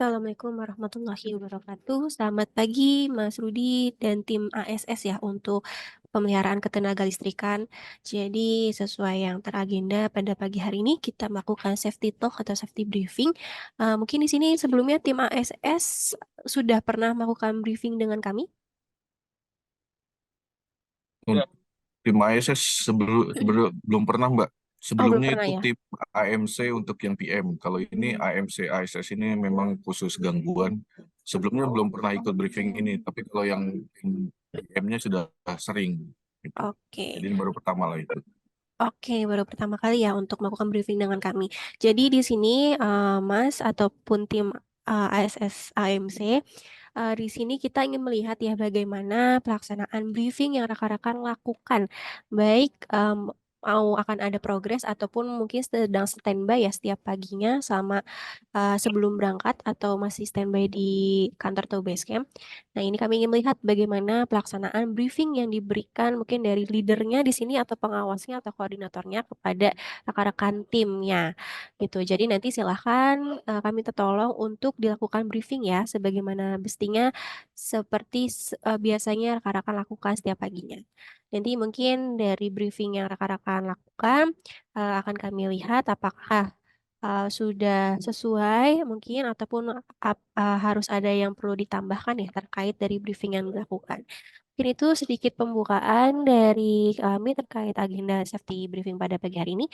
Assalamualaikum warahmatullahi wabarakatuh. Selamat pagi Mas Rudi dan tim ASS ya untuk pemeliharaan ketenaga listrikan. Jadi sesuai yang teragenda pada pagi hari ini kita melakukan safety talk atau safety briefing. Mungkin di sini sebelumnya tim ASS sudah pernah melakukan briefing dengan kami? Untuk tim ASS belum pernah, Mbak. Oh, belum Sebelumnya pernah itu ya. tim AMC untuk yang PM. Kalau ini AMC ASS ini memang khusus gangguan. Sebelumnya belum pernah ikut briefing ini, tapi kalau yang tim PM-nya sudah sering. Gitu. Oke. Jadi ini baru pertama lah itu. Oke, baru pertama kali ya untuk melakukan briefing dengan kami. Jadi di sini Mas ataupun tim ASS AMC, di sini kita ingin melihat ya bagaimana pelaksanaan briefing yang rekan-rekan lakukan, baik mau akan ada progres ataupun mungkin sedang standby ya setiap paginya sama sebelum berangkat atau masih standby di kantor atau base camp. Nah, ini kami ingin melihat bagaimana pelaksanaan briefing yang diberikan mungkin dari leadernya di sini atau pengawasnya atau koordinatornya kepada rekan-rekan timnya gitu. Jadi nanti silahkan kami tertolong untuk dilakukan briefing ya sebagaimana mestinya seperti biasanya rekan-rekan lakukan setiap paginya. Nanti mungkin dari briefing yang rekan-rekan lakukan akan kami lihat apakah sudah sesuai mungkin ataupun harus ada yang perlu ditambahkan ya terkait dari briefing yang dilakukan. Mungkin itu sedikit pembukaan dari kami terkait agenda safety briefing pada pagi hari ini.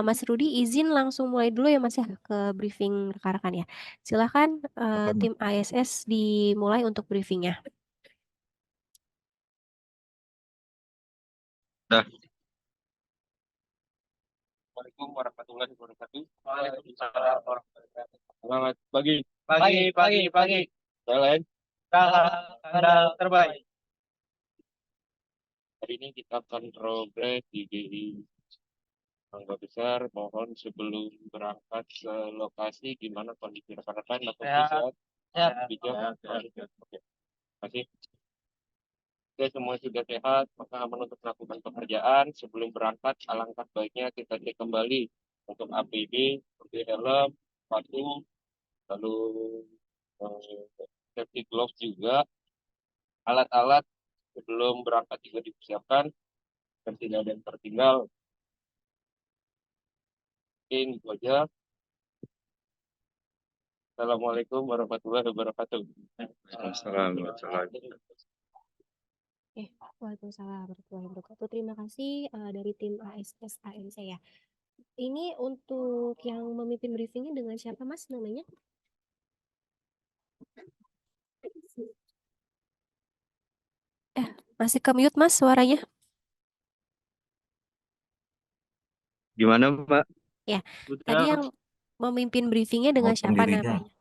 Mas Rudi izin langsung mulai dulu ya Mas ya ke briefing rekan-rekan ya. Silakan Silakan, Mbak. tim ASS dimulai untuk briefingnya. Dah. Assalamualaikum warahmatullahi wabarakatuh. Waalaikumsalam warahmatullahi wabarakatuh. Selamat pagi. Pagi. Jalan. Tanggal terbaik. Hari ini kita akan progres di GI Mangga Besar. Mohon sebelum berangkat ke lokasi gimana kondisi rekan-rekan atau sehat? Sehat. Bijak. Oke. Masih. Oke, semua sudah sehat, maka aman untuk melakukan pekerjaan. Sebelum berangkat, alangkah baiknya kita cek kembali untuk APD, seperti helm, sepatu, lalu safety gloves juga. Alat-alat sebelum berangkat juga dipersiapkan, dan tidak ada yang tertinggal. Oke, itu aja. Assalamualaikum warahmatullahi wabarakatuh. Assalamualaikum warahmatullahi wabarakatuh. Waalaikumsalam warahmatullahi wabarakatuh. Terima kasih dari tim ASS ANC ya. Ini untuk yang memimpin briefingnya dengan siapa Mas namanya? Masih ke mute Mas suaranya? Gimana, Mbak? Ya, Putra, tadi yang memimpin briefingnya dengan Maupun siapa dirinya. namanya?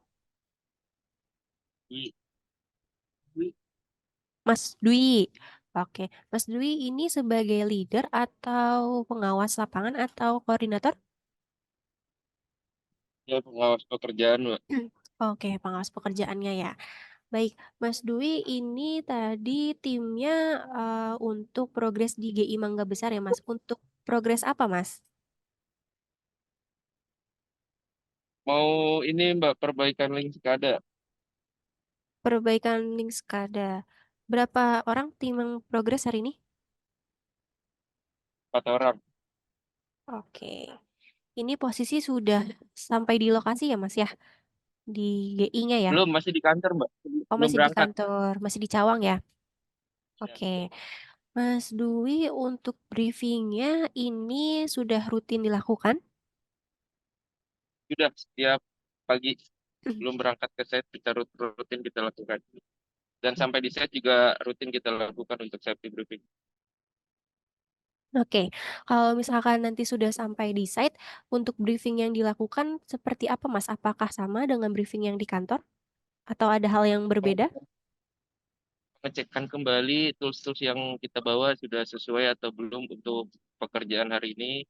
I- Mas Dwi. Oke, Mas Dwi ini sebagai leader atau pengawas lapangan atau koordinator? ya pengawas pekerjaan, Mbak. Oke, pengawas pekerjaannya ya. Baik, Mas Dwi ini tadi timnya untuk progres di GI Mangga Besar ya Mas. Untuk progres apa Mas? Mau ini, Mbak, perbaikan link SCADA. Perbaikan link SCADA. Berapa orang tim yang progres hari ini? 4 orang. Oke. Ini posisi sudah sampai di lokasi ya Mas ya? Di GI-nya ya? Belum, masih di kantor, Mbak. Oh Belum masih di berangkat. kantor, masih di Cawang ya? Ya, Oke. Mas Dwi untuk briefingnya ini sudah rutin dilakukan? sudah setiap pagi belum berangkat ke site kita rutin kita lakukan. Dan sampai di site juga rutin kita lakukan untuk safety briefing. Oke, kalau misalkan nanti sudah sampai di site, untuk briefing yang dilakukan seperti apa Mas? Apakah sama dengan briefing yang di kantor? Atau ada hal yang berbeda? Ngecekkan kembali tools-tools yang kita bawa sudah sesuai atau belum untuk pekerjaan hari ini,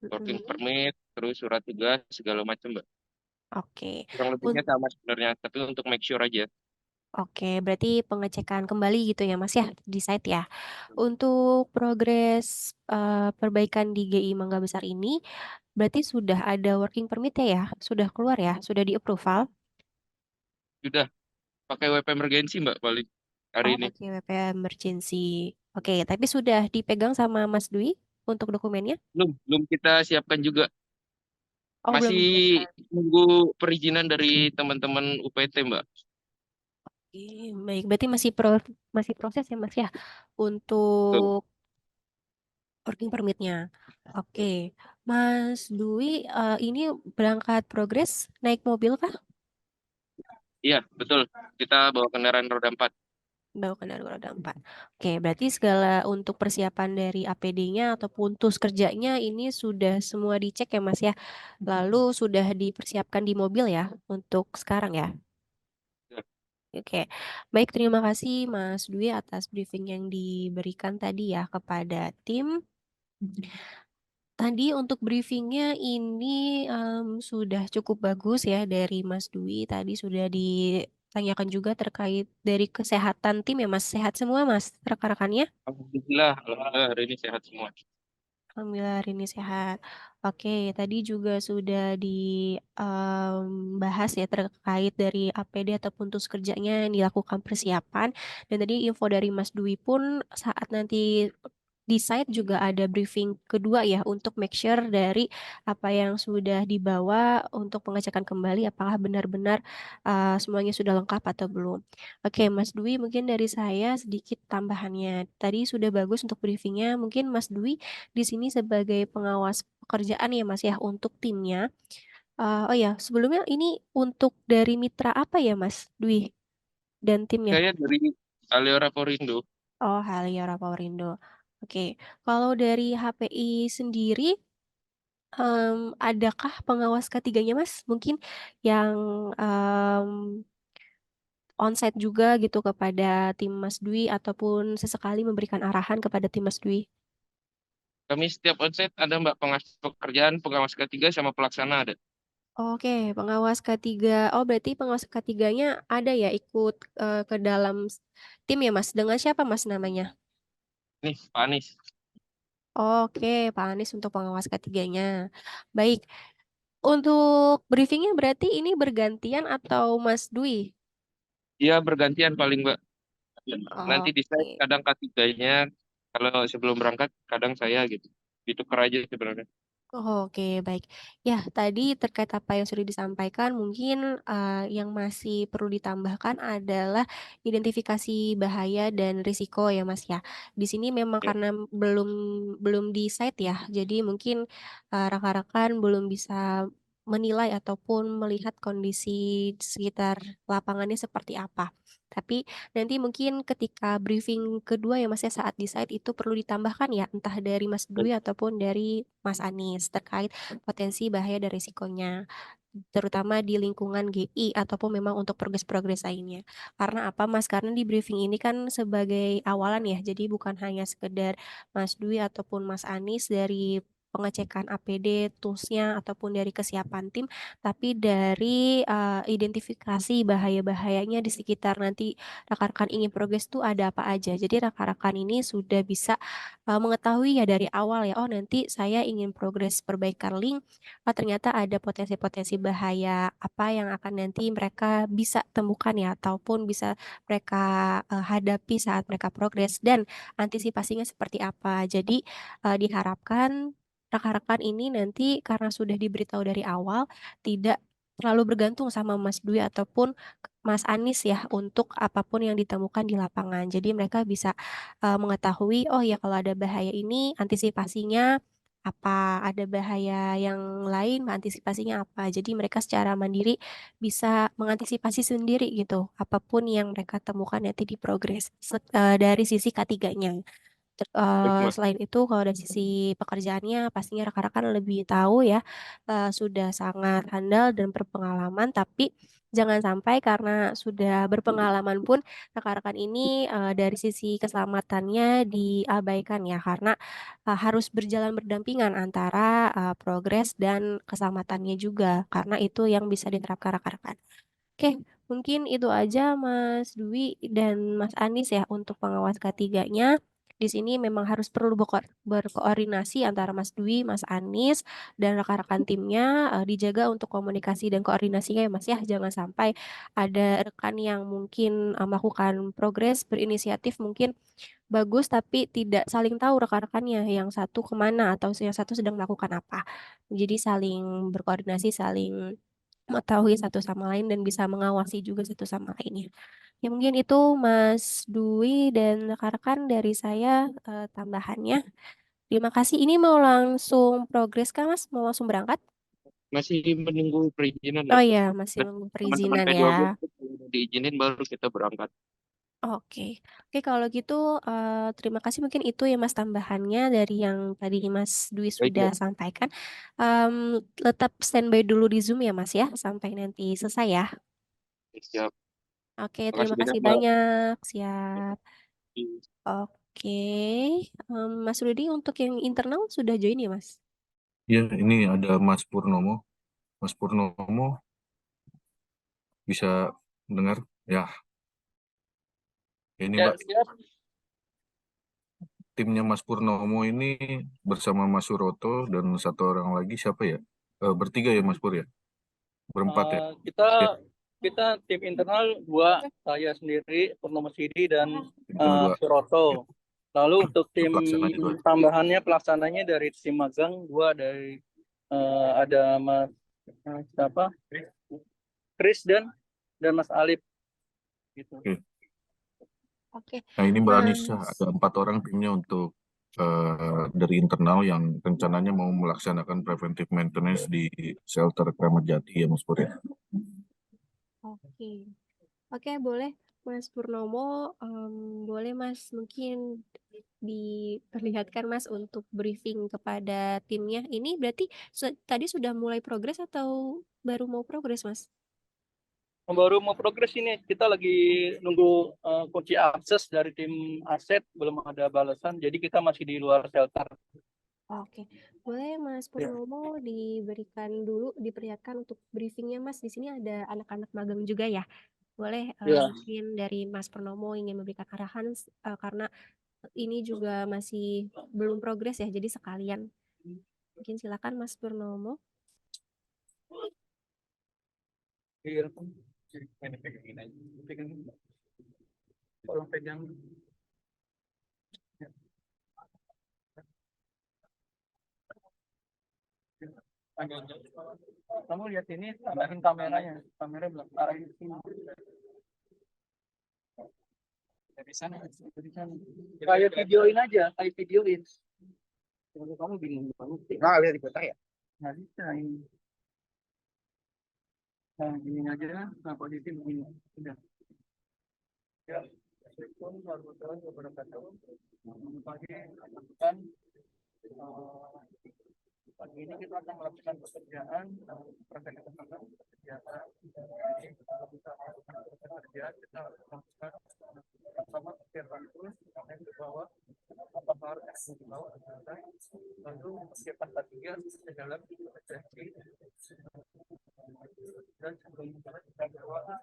working Mm-mm. permit, terus surat tugas, segala macam, Mbak. Oke, Kurang lebihnya Un- sama sebenarnya, tapi untuk make sure aja. oke, berarti pengecekan kembali gitu ya Mas ya di site ya. Untuk progres perbaikan di GI Mangga Besar ini, berarti sudah ada working permit ya? Sudah keluar ya? Sudah di approval? Sudah pakai WP emergency Mbak paling hari Oh, ini. pakai WP emergency. Oke, tapi sudah dipegang sama Mas Dwi untuk dokumennya? Belum, belum kita siapkan juga. Oh, belum Masih disiapkan. nunggu perizinan dari teman-teman UPT Mbak. Oke, baik. Berarti masih proses ya, Mas ya, Betul. untuk working permitnya. Oke, Mas Dwi, ini berangkat progres naik mobil kah? Iya, betul. Kita bawa kendaraan roda 4. Bawa kendaraan roda 4. Oke, berarti segala untuk persiapan dari APD-nya ataupun tools kerjanya ini sudah semua dicek ya, Mas ya. Lalu sudah dipersiapkan di mobil ya untuk sekarang ya. Oke, baik, terima kasih Mas Dwi atas briefing yang diberikan tadi ya kepada tim. Tadi untuk briefingnya ini sudah cukup bagus ya dari Mas Dwi. Tadi sudah ditanyakan juga terkait dari kesehatan tim ya Mas. Sehat semua Mas, rekan-rekannya? Alhamdulillah, alhamdulillah hari ini sehat semua. Alhamdulillah hari ini sehat. Oke, tadi juga sudah dibahas ya terkait dari APD ataupun tools kerjanya yang dilakukan persiapan. Dan tadi info dari Mas Dwi pun saat nanti di site juga ada briefing kedua ya untuk make sure dari apa yang sudah dibawa untuk pengecekan kembali apakah benar-benar semuanya sudah lengkap atau belum. Oke, Mas Dwi, mungkin dari saya sedikit tambahannya. Tadi sudah bagus untuk briefingnya. Mungkin Mas Dwi di sini sebagai pengawas pekerjaan ya Mas ya untuk timnya. Oh ya, sebelumnya ini untuk dari mitra apa ya Mas Dwi dan timnya? Saya dari Aliora Porindo. Oh, Haliara Powerindo. Oke, kalau dari HPI sendiri, adakah pengawas ketiganya Mas? Mungkin yang onsite juga gitu kepada tim Mas Dwi ataupun sesekali memberikan arahan kepada tim Mas Dwi. Kami setiap onsite ada Mbak pengawas pekerjaan, pengawas ketiga sama pelaksana ada. Oke, pengawas ketiga. Oh, berarti pengawas ketiganya ada ya ikut ke dalam tim ya, Mas. Dengan siapa, Mas, namanya? Nih, Pak Anies. Oke, Pak Anies untuk pengawas ketiganya. Baik. Untuk briefingnya berarti ini bergantian atau Mas Dwi? Dia bergantian paling Mbak. Nanti di site Oke. kadang ketiganya, kalau sebelum berangkat kadang saya gitu. Ditukar aja sebenarnya. Oh, oke, baik. Ya, tadi terkait apa yang sudah disampaikan, mungkin yang masih perlu ditambahkan adalah identifikasi bahaya dan risiko ya, Mas ya. Di sini memang Ya, karena belum belum di site ya, jadi mungkin rekan-rekan belum bisa menilai ataupun melihat kondisi sekitar lapangannya seperti apa. Tapi nanti mungkin ketika briefing kedua ya Mas ya saat di site itu perlu ditambahkan ya entah dari Mas baik. Dwi ataupun dari Mas Anies terkait potensi bahaya dan risikonya terutama di lingkungan GI ataupun memang untuk progres-progres lainnya. Karena apa Mas? Karena di briefing ini kan sebagai awalan ya, jadi bukan hanya sekedar Mas Dwi ataupun Mas Anies dari pengecekan APD, toolsnya ataupun dari kesiapan tim, tapi dari identifikasi bahaya-bahayanya di sekitar nanti rekan-rekan ingin progres tuh ada apa aja. Jadi rekan-rekan ini sudah bisa mengetahui ya dari awal ya, oh nanti saya ingin progres perbaikan link, oh ternyata ada potensi-potensi bahaya apa yang akan nanti mereka bisa temukan ya ataupun bisa mereka hadapi saat mereka progres dan antisipasinya seperti apa. Jadi diharapkan rekan-rekan ini nanti karena sudah diberitahu dari awal tidak terlalu bergantung sama Mas Dwi ataupun Mas Anies ya untuk apapun yang ditemukan di lapangan. Jadi mereka bisa mengetahui oh ya kalau ada bahaya ini antisipasinya apa, ada bahaya yang lain antisipasinya apa. Jadi mereka secara mandiri bisa mengantisipasi sendiri gitu apapun yang mereka temukan nanti di progres dari sisi ketiganya. Baik, Mbak. Selain itu, kalau dari sisi pekerjaannya, pastinya rekan-rekan lebih tahu ya, sudah sangat handal dan berpengalaman, tapi jangan sampai karena sudah berpengalaman pun rekan-rekan ini dari sisi keselamatannya diabaikan ya, karena harus berjalan berdampingan antara progres dan keselamatannya juga, karena itu yang bisa diterapkan rekan-rekan. Oke, mungkin itu aja Mas Dwi dan Mas Anis ya untuk pengawas ketiganya. Di sini memang harus perlu berkoordinasi antara Mas Dwi, Mas Anis, dan rekan-rekan timnya, dijaga untuk komunikasi dan koordinasinya ya Mas ya. Jangan sampai ada rekan yang mungkin melakukan progres, berinisiatif mungkin bagus tapi tidak saling tahu rekan-rekannya yang satu kemana atau yang satu sedang melakukan apa. Jadi saling berkoordinasi, saling mengetahui satu sama lain dan bisa mengawasi juga satu sama lainnya. Ya mungkin itu Mas Dwi dan rekan-rekan dari saya tambahannya. Terima kasih. Ini mau langsung progres kah Mas? Mau langsung berangkat? Masih menunggu perizinan Oh ya. ya, masih Dan menunggu teman-teman perizinan ya. P12 kalau diizinin baru kita berangkat. Oke, oke kalau gitu terima kasih mungkin itu ya Mas tambahannya dari yang tadi Mas Dwi Baik, sudah Mbak. sampaikan. Tetap standby dulu di Zoom ya Mas ya sampai nanti selesai ya. Siap. Oke, Terima kasih terima banyak, kasih Mbak. banyak. Siap. Oke, Mas Rudi untuk yang internal sudah join ya Mas? Ya, ini ada Mas Purnomo. Mas Purnomo bisa dengar? Ya, ini Ya, Mbak, siap. timnya Mas Purnomo ini bersama Mas Suroto dan satu orang lagi siapa ya? Bertiga ya Mas Pur ya? Berempat ya? Kita Ya, kita tim internal dua, saya sendiri, Purnomo Sidi dan internal dua. Suroto. Lalu untuk Itu tim pelaksananya dua. pelaksananya dari tim magang dua, dari ada Mas siapa? Chris dan Mas Alip gitu. Oke. Oke, Nah ini Mbak Anissa, Mas. ada 4 orang timnya untuk dari internal yang rencananya mau melaksanakan preventive maintenance di shelter Kramat Jati ya Mas Pur ya. Oke, oke boleh Mas Purnomo, boleh Mas mungkin diperlihatkan Mas untuk briefing kepada timnya. Ini berarti tadi sudah mulai progres atau baru mau progres Mas? Baru mau progres ini, kita lagi nunggu kunci akses dari tim aset, belum ada balasan, jadi kita masih di luar shelter. Oke, boleh Mas Ya. Purnomo diberikan dulu, diperlihatkan untuk briefingnya Mas. Di sini ada anak-anak magang juga ya. Boleh Ya. mungkin dari Mas Purnomo ingin memberikan arahan karena ini juga masih belum progres ya, jadi sekalian. Mungkin silakan Mas Purnomo. Iya, pegang aja. Tolong pegang. Kamu lihat ini, arahin kameranya. Kamera belum arahin sini. Dari sana, dari sana. Kayak videoin aja, kayak videoin. Kalau kamu bingung banget. Nggak lihat di kota ya? Nggak bisa ini. Nah, gini aja, nah posisi begini. Sudah. Ya. Assalamualaikum warahmatullahi wabarakatuh. Pagi, kan, pagi ini kita akan melakukan pekerjaan pekerjaan kalau kita melakukan pekerjaan kita lakukan pertama persiapan terus yang di bawah apa harus di bawah lalu persiapan ketiga di dalam proteksi dan sebelum kita bawa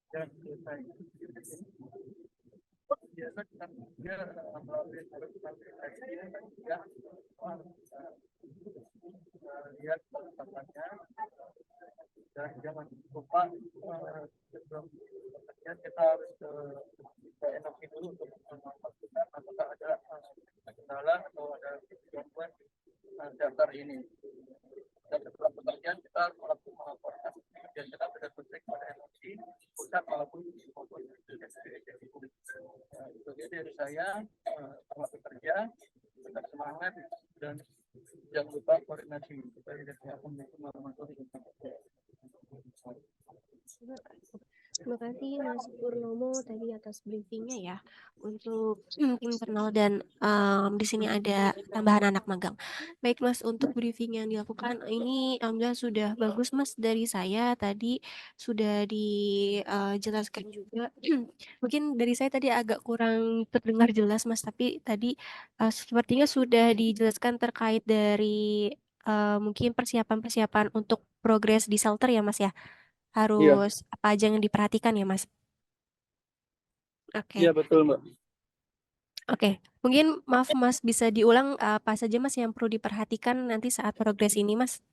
dan selesai. Biasa kita melalui ya lihat tempatnya dan jangan lupa sebelum bekerja kita harus ke NOC dulu untuk memastikan apakah ada kendala atau ada gangguan daftar ini. Dan setelah pekerjaan kita melakukan melaporkan dan kita sudah selesai kepada NOC pusat maupun maupun itu dia dari saya, selamat bekerja, tetap semangat dan jangan lupa koordinasi. Assalamualaikum warahmatullahi wabarakatuh. Terima kasih Mas Purnomo tadi atas briefingnya ya untuk internal dan di sini ada tambahan anak magang. Baik Mas, untuk briefing yang dilakukan ini alhamdulillah sudah bagus Mas dari saya tadi sudah dijelaskan juga. Mungkin dari saya tadi agak kurang terdengar jelas Mas, tapi tadi sepertinya sudah dijelaskan terkait dari mungkin persiapan-persiapan untuk progres di shelter ya Mas ya. Iya, Harus apa aja yang diperhatikan ya, Mas? iya Oke, betul Mbak. oke. Mungkin maaf Mas bisa diulang apa saja Mas yang perlu diperhatikan nanti saat progres ini, Mas?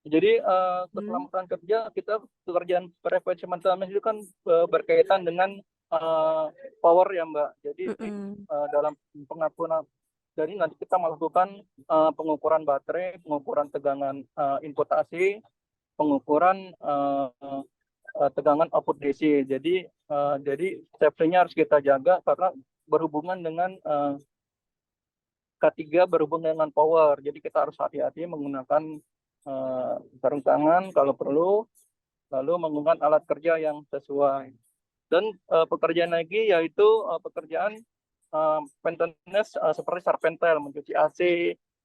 Jadi Hmm. keselamatan kerja kita pekerjaan prevention maintenance itu kan berkaitan dengan eh, power ya Mbak. Jadi Mm-mm. dalam pengakuan jadi nanti kita melakukan pengukuran baterai, pengukuran tegangan input AC, pengukuran tegangan output DC. Jadi safety-nya harus kita jaga karena berhubungan dengan K3 berhubungan dengan power. Jadi kita harus hati-hati menggunakan sarung tangan kalau perlu, lalu menggunakan alat kerja yang sesuai. Dan pekerjaan lagi yaitu pekerjaan maintenance seperti sarpentel, mencuci AC.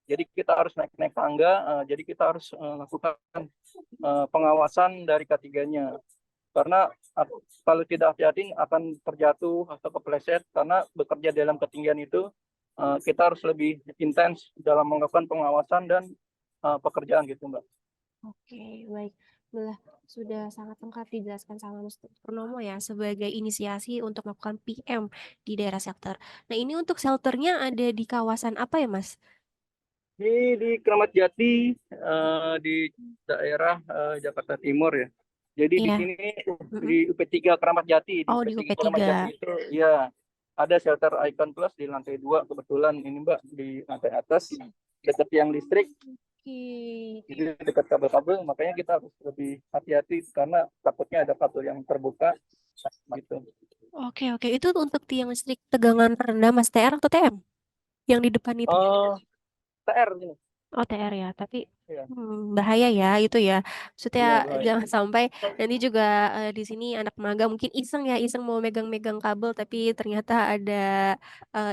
Jadi kita harus naik-naik tangga, jadi kita harus lakukan pengawasan dari ketiganya. Karena kalau tidak hati-hati akan terjatuh atau kepleset karena bekerja dalam ketinggian itu kita harus lebih intens dalam melakukan pengawasan dan pekerjaan gitu Mbak. Oke, baik. Belah sudah sangat lengkap dijelaskan sama Mas Purnomo ya sebagai inisiasi untuk melakukan PM di daerah shelter. Nah, ini untuk shelternya ada di kawasan apa ya, Mas? Di Kramat Jati di daerah Jakarta Timur ya. Jadi di Iya. sini di Mm-mm. UP3 Kramat Jati, di Oh, di UP3 Kramat UP3. Jati itu ya ada shelter Icon Plus di lantai 2 kebetulan ini Mbak di lantai atas dekat tiang listrik, Oke. jadi dekat kabel-kabel makanya kita harus lebih hati-hati karena takutnya ada kabel yang terbuka gitu. Oke, oke. Itu untuk tiang listrik tegangan rendah, Mas, TR atau TM? Yang di depan itu. Oh, TR ini. OTR ya, tapi Ya, bahaya ya itu ya. Maksudnya ya baik. jangan sampai nanti juga di sini anak magang mungkin iseng ya, iseng mau megang-megang kabel tapi ternyata ada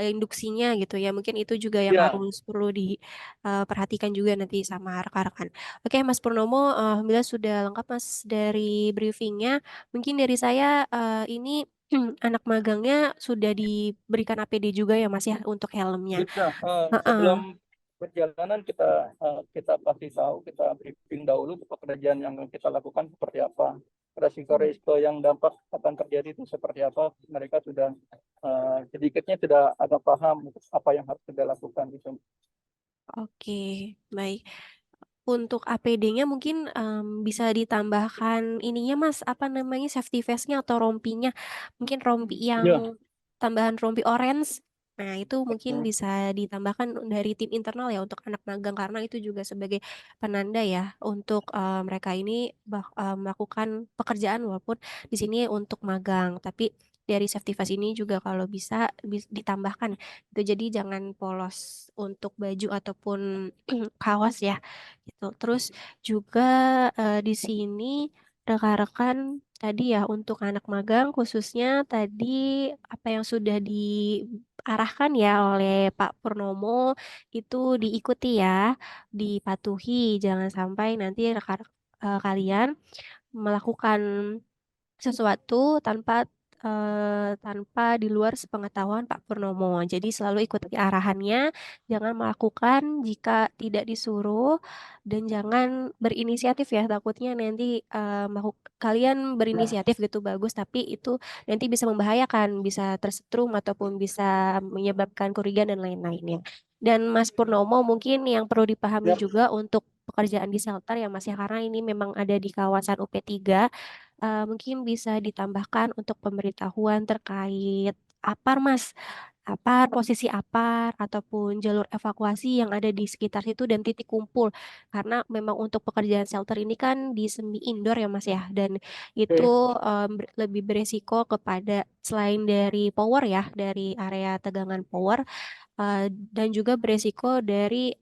induksinya gitu ya. Mungkin itu juga yang Ya, harus perlu diperhatikan juga nanti sama rekan-rekan. Oke, Mas Purnomo, alhamdulillah sudah lengkap Mas dari briefingnya. Mungkin dari saya ini anak magangnya sudah diberikan APD juga ya Mas ya untuk helmnya. sudah sebelum Heeh. perjalanan kita pasti tahu, kita briefing dahulu pekerjaan yang kita lakukan seperti apa, resiko-resiko yang dampak akan terjadi itu seperti apa. Mereka sudah sedikitnya sudah agak paham apa yang harus kita lakukan gitu. Oke, baik. Untuk APD-nya mungkin bisa ditambahkan ininya Mas, apa namanya safety vest-nya atau rompinya. Mungkin rompi yang Ya, tambahan rompi orange. Nah, itu mungkin bisa ditambahkan dari tim internal ya untuk anak magang karena itu juga sebagai penanda ya untuk mereka ini melakukan pekerjaan walaupun di sini untuk magang, tapi dari safety vest ini juga kalau bisa ditambahkan. Itu jadi jangan polos untuk baju ataupun kaos ya gitu. Terus juga di sini rekan-rekan tadi ya untuk anak magang khususnya tadi apa yang sudah diarahkan ya oleh Pak Purnomo itu diikuti ya, dipatuhi. Jangan sampai nanti rekan kalian melakukan sesuatu tanpa di luar sepengetahuan Pak Purnomo. Jadi selalu ikuti arahannya, jangan melakukan jika tidak disuruh dan jangan berinisiatif ya. Takutnya nanti kalian berinisiatif gitu bagus, tapi itu nanti bisa membahayakan, bisa tersetrum ataupun bisa menyebabkan kerugian dan lain-lainnya. Dan Mas Purnomo mungkin yang perlu dipahami ya, juga untuk pekerjaan di shelter ya Mas ya karena ini memang ada di kawasan UP3 mungkin bisa ditambahkan untuk pemberitahuan terkait APAR, Mas. apar, posisi apar, ataupun jalur evakuasi yang ada di sekitar situ dan titik kumpul. Karena memang untuk pekerjaan shelter ini kan di semi indoor ya Mas ya, dan itu Oke, lebih beresiko kepada selain dari power ya, dari area tegangan power, dan juga beresiko dari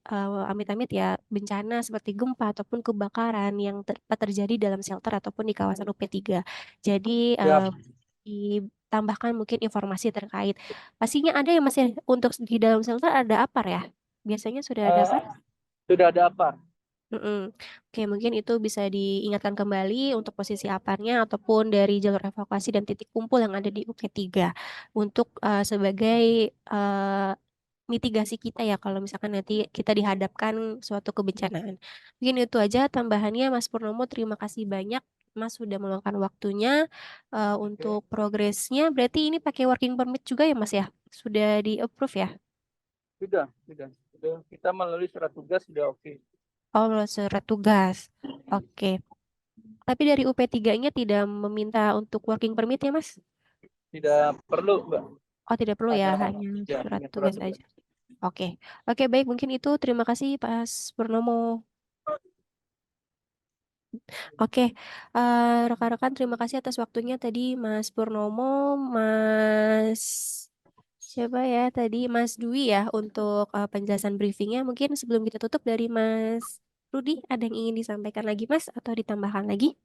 amit-amit ya bencana seperti gempa ataupun kebakaran yang dapat terjadi dalam shelter ataupun di kawasan UP3. Jadi siap. ditambahkan mungkin informasi terkait. Pastinya ada ya Mas ya, untuk di dalam shelter ada apar ya? Biasanya sudah ada Eh, apar? sudah ada apa? Mm-mm. Oke, mungkin itu bisa diingatkan kembali untuk posisi aparnya ataupun dari jalur evakuasi dan titik kumpul yang ada di UP3 untuk sebagai mitigasi kita ya kalau misalkan nanti kita dihadapkan suatu kebencanaan. Mungkin itu aja tambahannya Mas Purnomo. Terima kasih banyak Mas sudah meluangkan waktunya Oke, untuk progresnya. Berarti ini pakai working permit juga ya Mas ya? Sudah di approve ya? sudah. Kita melalui surat tugas sudah oke. Oh, melalui surat tugas. Oke. Tapi dari UP3-nya tidak meminta untuk working permit ya Mas? Tidak perlu, Mbak. Oh, tidak perlu ya, Hanya hanya ya, surat hanya surat tugas tugas. aja. Oke. Oke, baik mungkin itu. Terima kasih Pak Purnomo. Oke, rekan-rekan terima kasih atas waktunya tadi Mas Purnomo, Mas siapa ya tadi Mas Dwi ya untuk penjelasan briefingnya. Mungkin sebelum kita tutup dari Mas Rudi, ada yang ingin disampaikan lagi Mas atau ditambahkan lagi?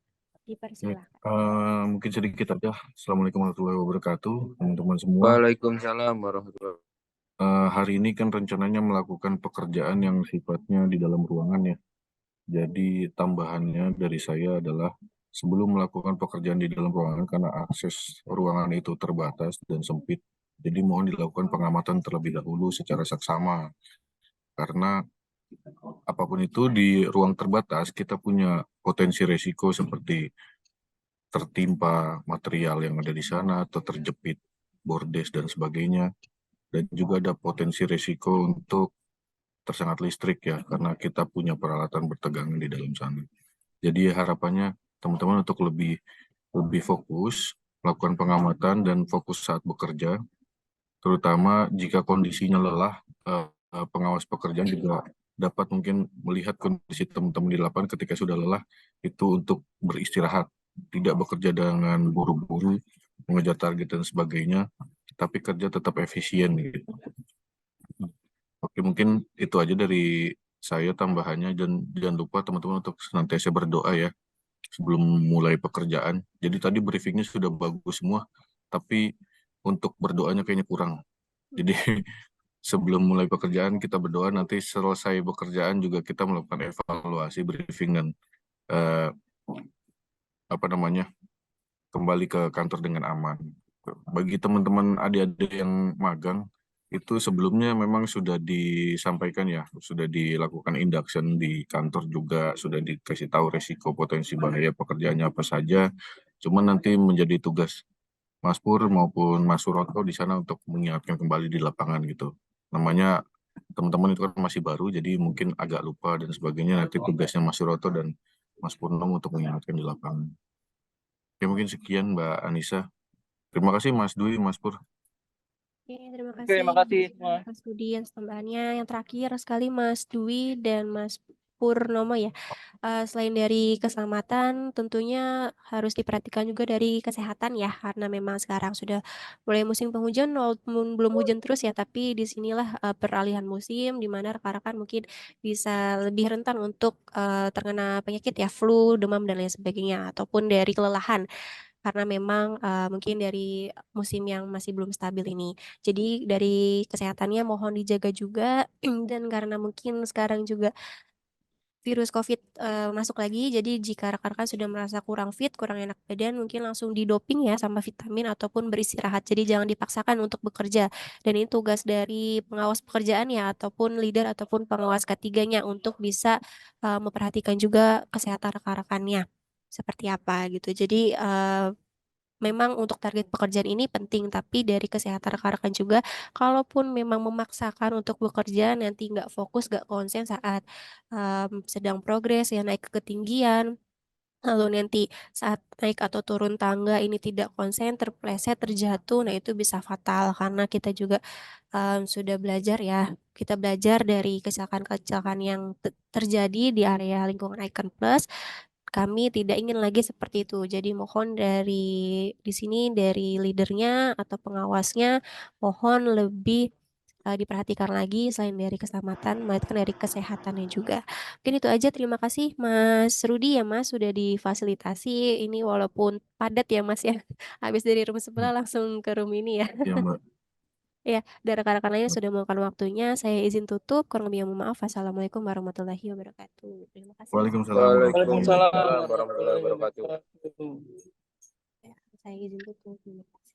Ya, Dipersilakan. mungkin sedikit aja. Assalamualaikum warahmatullahi wabarakatuh, teman-teman semua. Waalaikumsalam warahmatullahi. Hari ini kan rencananya melakukan pekerjaan yang sifatnya di dalam ruangan ya. Jadi tambahannya dari saya adalah sebelum melakukan pekerjaan di dalam ruangan karena akses ruangan itu terbatas dan sempit. Jadi mohon dilakukan pengamatan terlebih dahulu secara seksama karena apapun itu di ruang terbatas kita punya potensi resiko seperti tertimpa material yang ada di sana atau terjepit bordes dan sebagainya. Dan juga ada potensi resiko untuk tersengat listrik ya, karena kita punya peralatan bertegangan di dalam sana. Jadi harapannya teman-teman untuk lebih fokus, melakukan pengamatan dan fokus saat bekerja, terutama jika kondisinya lelah, pengawas pekerjaan juga dapat mungkin melihat kondisi teman-teman di lapangan ketika sudah lelah, itu untuk beristirahat, tidak bekerja dengan buru-buru, mengejar target dan sebagainya, tapi kerja tetap efisien gitu. Oke, mungkin itu aja dari saya tambahannya dan jangan lupa teman-teman untuk senantiasa berdoa ya sebelum mulai pekerjaan. Jadi tadi briefingnya sudah bagus semua, tapi untuk berdoanya kayaknya kurang. Jadi sebelum mulai pekerjaan kita berdoa, nanti selesai pekerjaan juga kita melakukan evaluasi briefing dan eh, apa namanya kembali ke kantor dengan aman. Bagi teman-teman adik-adik yang magang, itu sebelumnya memang sudah disampaikan ya, sudah dilakukan induction di kantor juga, sudah dikasih tahu resiko potensi bahaya pekerjaannya apa saja. Cuman nanti menjadi tugas Mas Pur maupun Mas Suroto di sana untuk mengingatkan kembali di lapangan gitu. Namanya teman-teman itu kan masih baru, jadi mungkin agak lupa dan sebagainya. Nanti tugasnya Mas Suroto dan Mas Purnom untuk mengingatkan di lapangan. Ya mungkin sekian Mbak Anissa. Terima kasih Mas Dwi, Mas Pur. Oke, terima Oke, kasih makasih semua. Mas Budi yang tambahannya. Yang terakhir sekali Mas Dwi dan Mas Purnomo ya. Selain dari keselamatan, tentunya harus diperhatikan juga dari kesehatan ya, karena memang sekarang sudah mulai musim penghujan, walaupun belum hujan terus ya, tapi disinilah peralihan musim, di mana rekan-rekan mungkin bisa lebih rentan untuk terkena penyakit ya, flu, demam dan lain sebagainya, ataupun dari kelelahan karena memang mungkin dari musim yang masih belum stabil ini. Jadi dari kesehatannya mohon dijaga juga dan karena mungkin sekarang juga virus COVID masuk lagi, jadi jika rekan-rekan sudah merasa kurang fit, kurang enak badan, mungkin langsung didoping ya sama vitamin ataupun beristirahat. Jadi jangan dipaksakan untuk bekerja. Dan ini tugas dari pengawas pekerjaan ya, ataupun leader ataupun pengawas ketiganya untuk bisa memperhatikan juga kesehatan rekan-rekannya seperti apa gitu. Jadi memang untuk target pekerjaan ini penting, tapi dari kesehatan rekan-rekan juga, kalaupun memang memaksakan untuk bekerja, nanti nggak fokus, nggak konsen saat sedang progres ya naik ke ketinggian, Lalu nanti saat naik atau turun tangga ini tidak konsen, terpleset, terjatuh, nah itu bisa fatal karena kita juga sudah belajar ya. Kita belajar dari kecelakaan-kecelakaan yang terjadi di area lingkungan Icon Plus. Kami tidak ingin lagi seperti itu. Jadi mohon dari di sini dari leadernya atau pengawasnya, mohon lebih diperhatikan lagi selain dari keselamatan, melainkan dari kesehatannya juga. Mungkin itu aja. Terima kasih Mas Rudi ya Mas sudah difasilitasi ini walaupun padat ya Mas ya. Habis dari room sebelah langsung ke room ini ya. Ya Mbak. Ya, dan rekan-rekan lainnya sudah meluangkan waktunya. Saya izin tutup. Kurang lebihnya mohon maaf. Wassalamualaikum warahmatullahi wabarakatuh. Terima kasih. Waalaikumsalam warahmatullahi wabarakatuh. Waalaikumsalam warahmatullahi wabarakatuh. Ya, saya izin tutup. Terima kasih.